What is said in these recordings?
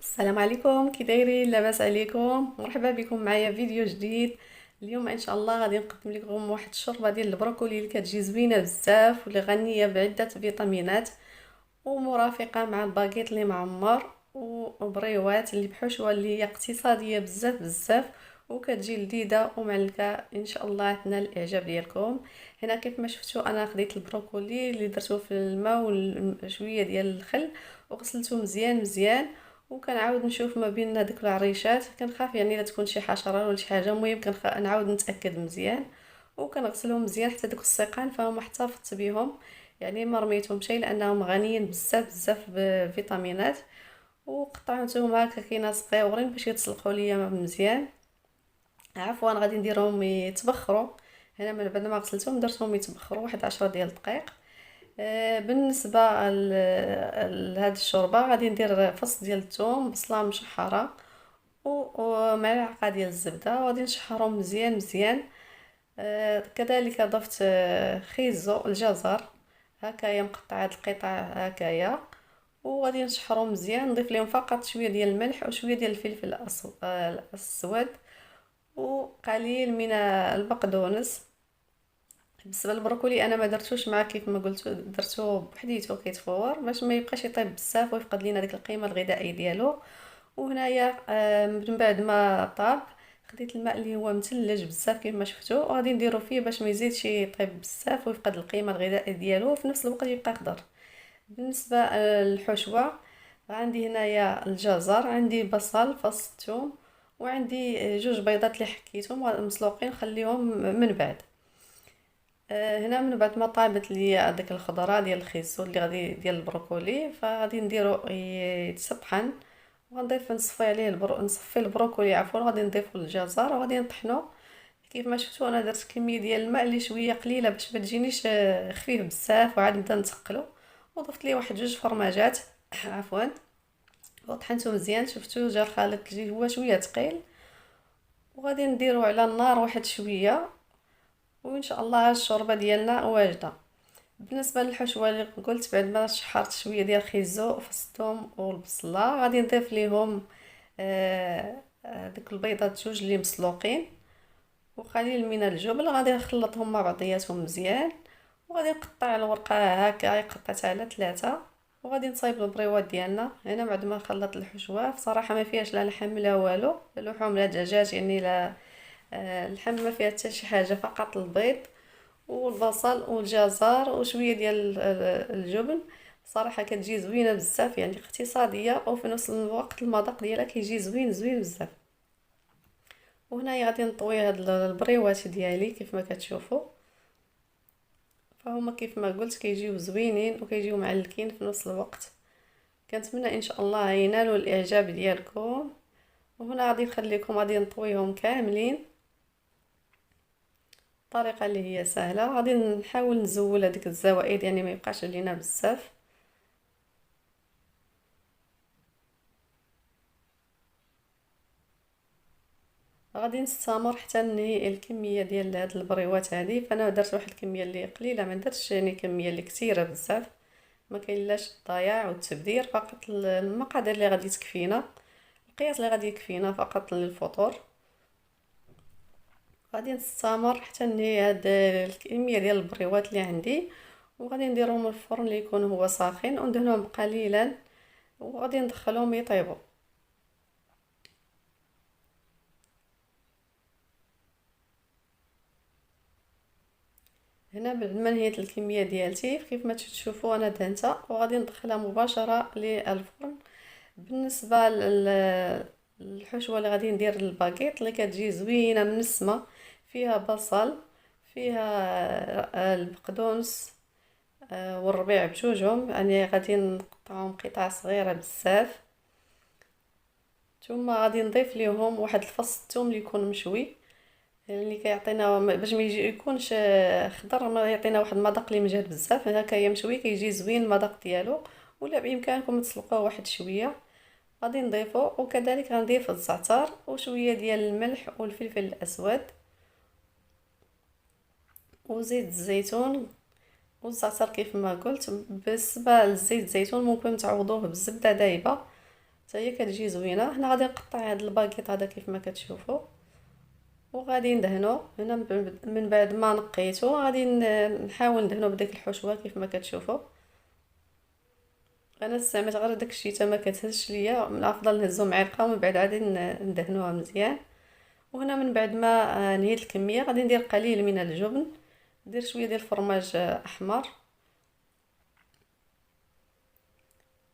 السلام عليكم، كي دايرين؟ لاباس عليكم؟ مرحبا بكم معايا فيديو جديد. اليوم ان شاء الله غادي نقدم لكم واحد الشوربه ديال البروكولي اللي كتجي زوينه بزاف واللي غنيه بعده فيتامينات ومرافقه مع الباكيت اللي معمر وبريوات اللي بحشوه اللي هي اقتصاديه بزاف بزاف وكتجي لذيذه ومعلكه. ان شاء الله تنال الاعجاب ديالكم. هنا كيف ما شفتوا انا خديت البروكولي اللي درته في الماء وشويه ديال الخل وغسلته مزيان مزيان، وكنعاود نشوف ما بين هذوك العريشات، كنخاف يعني لا تكون شي حشره ولا شي حاجه، المهم نعاود نتاكد مزيان وكنغسلهم مزيان حتى دوك السيقان فهم احتفظت بهم، يعني ما رميتهم شيء لانهم غنيين بزاف بزاف بفيتامينات. وقطعتهم هكا كاينه صغيورين باش يتسلقوا ليا مزيان. عفوا غادي نديرهم يتبخروا. هنا من بعد ما غسلتهم درتهم يتبخروا واحد 10 ديال الدقائق. بالنسبه لهاد الشوربه غادي ندير فص ديال الثوم، بصله مشحره وملعقه ديال الزبده وغادي نشحرهم مزيان مزيان. كذلك ضفت خيزو الجزر هكايا مقطع هاد القطع هكايا، وغادي نشحرهم مزيان. نضيف لهم فقط شويه ديال الملح وشويه ديال الفلفل الاسود وقليل من البقدونس. بالنسبه للبروكولي انا ما درتوش مع كيف ما قلت، درتو بحديتو كيتفور باش ما يبقاش يطيب بزاف ويفقد لينا ديك القيمه الغذائيه ديالو. وهنايا من بعد ما طاب خديت الماء اللي هو مثلج بزاف كيف ما شفتوا وغادي نديرو فيه باش ما يزيدش يطيب بزاف ويفقد القيمه الغذائيه ديالو وفي نفس الوقت يبقى خضر. بالنسبه للحشوه عندي هنايا الجزر، عندي بصل، فص الثوم، وعندي جوج بيضات اللي حكيتهم مسلوقين خليهم من بعد. هنا من بعد ما طابت لي هذيك الخضره ديال الخيزو اللي غادي ديال البروكولي فغادي نديرو يتسطحن وغنضيف نصفي عليه نصفي البروكولي عفوا، غادي نضيفو الجزر وغادي نطحنو. كيف ما شفتوا انا درت كميه ديال الماء اللي شويه قليله باش ما تجينيش خفيف بزاف وعاد نبدا نتقلو. وضفت ليه واحد جوج فرماجات عفوا وطحنته مزيان. شفتوا جا الخليط اللي هو شويه ثقيل وغادي نديرو على النار واحد شويه وان شاء الله الشوربه ديالنا واجده. بالنسبه للحشوه اللي قلت بعد ما شحرت شويه ديال الخيزو وفص الثوم والبصله غادي نضيف ليهم ديك البيضات جوج اللي مسلوقين وقليل من الجبن، غادي نخلطهم مع بعضياتهم مزيان وغادي نقطع الورقه هكا قطعتها على ثلاثة وغادي نصايب البريوات ديالنا. هنا بعد ما خلطت الحشوه بصراحه ما فيهاش لا لحم لا والو لا لحوم لا دجاج، يعني لا اللحم ما فيها حتى شي حاجه، فقط البيض والبصل والجزر وشويه ديال الجبن. صراحه كتجي زوينه بزاف يعني اقتصاديه وفي نفس الوقت المذاق ديالها كيجي زوين زوين بزاف. وهنايا غادي نطوي هاد البريوات ديالي كيف ما كتشوفوا فهما كيف ما قلت كيجيو زوينين وكيجيو معلكين في نفس الوقت. كنتمنى ان شاء الله ينالوا الاعجاب ديالكم. وهنا غادي نخليكم غادي نطويهم كاملين بطريقه اللي هي سهله. غادي نحاول نزول هذيك الزوائد يعني ما يبقاش علينا بزاف. غادي نستمر حتى ننهي الكميه ديال هاد البريوات هذه. فانا درت واحد الكميه اللي قليله، ما درتش يعني كميه اللي كثيره بزاف، ما كاين لاش الضياع والتبذير، فقط المقادير اللي غادي تكفينا، القياس اللي غادي يكفينا فقط للفطور. غادي نستمر حتى ننهي هاد الكميه ديال البريوات اللي عندي وغادي نديرهم الفرن اللي يكون هو ساخن وندهنهم قليلا وغادي ندخلهم يطيبوا. هنا بعد ما نهيت الكميه ديالتي كيف ما تشوفوا انا دهنتها وغادي ندخلها مباشره للفرن. بالنسبه للحشوه اللي غادي ندير الباكيت اللي كتجي زوينه منسمه، فيها بصل، فيها البقدونس والربيع بجوجهم، يعني غادي نقطعهم قطع صغيره بزاف. ثم غادي نضيف ليهم واحد الفص الثوم اللي يكون مشوي اللي كيعطينا باش ما يجي يكونش خضر، ما يعطينا واحد المذاق اللي مجهد بزاف. هكايا مشوي كيجي زوين المذاق ديالو. ولا بامكانكم تسلقوه واحد شويه. غادي نضيفو وكذلك غنضيف الزعتر وشويه ديال الملح والفلفل الاسود وزيت الزيتون والزعتر كيف ما قلت. بالنسبه لزيت الزيتون ممكن تعوضوه بالزبده دايبه حتى هي كتجي زوينه. هنا غادي نقطع هذا الباكيط هذا كيف ما كتشوفوا، وغادي ندهنو. هنا من بعد ما نقيته غادي نحاول ندهنو بديك الحشوه كيف ما كتشوفوا. انا استعملت غير داك الشيء ما كتهزش ليا، من الافضل نهزو معلقه ومن بعد عادي ندهنوها مزيان. وهنا من بعد ما نهيت الكميه غادي ندير قليل من الجبن، ندير شويه ديال الفرماج احمر،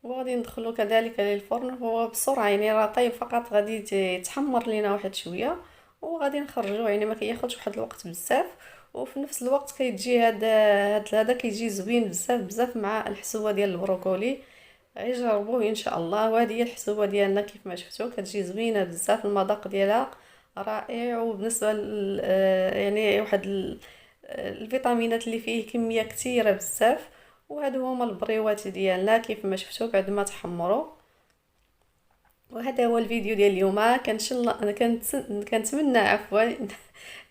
وغادي ندخلو كذلك للفرن. هو بسرعه يعني راه طيب، فقط غادي يتحمر لينا واحد شويه وغادي نخرجوه، يعني ما كياخذش واحد الوقت بزاف. وفي نفس الوقت كيجي هذا كيجي زوين بزاف بزاف مع الحسوه ديال البروكولي. غير جربوه ان شاء الله. وهذه هي الحسوه ديالنا كيف ما شفتوا، كتجي زوينه بزاف، المذاق ديالها رائع. وبالنسبه يعني واحد الفيتامينات اللي فيه كميه كثيره بزاف. وهادو هما البريوات ديالنا كيف ما شفتوا بعد ما تحمروا. وهذا هو الفيديو ديال اليوم. كنتمنى عفوا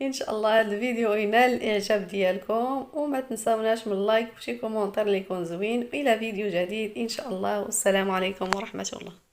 ان شاء الله هذا الفيديو ينال الاعجاب ديالكم، وما تنساوناش من لايك وشي كومونتير اللي يكون زوين. الى فيديو جديد ان شاء الله، والسلام عليكم ورحمه الله.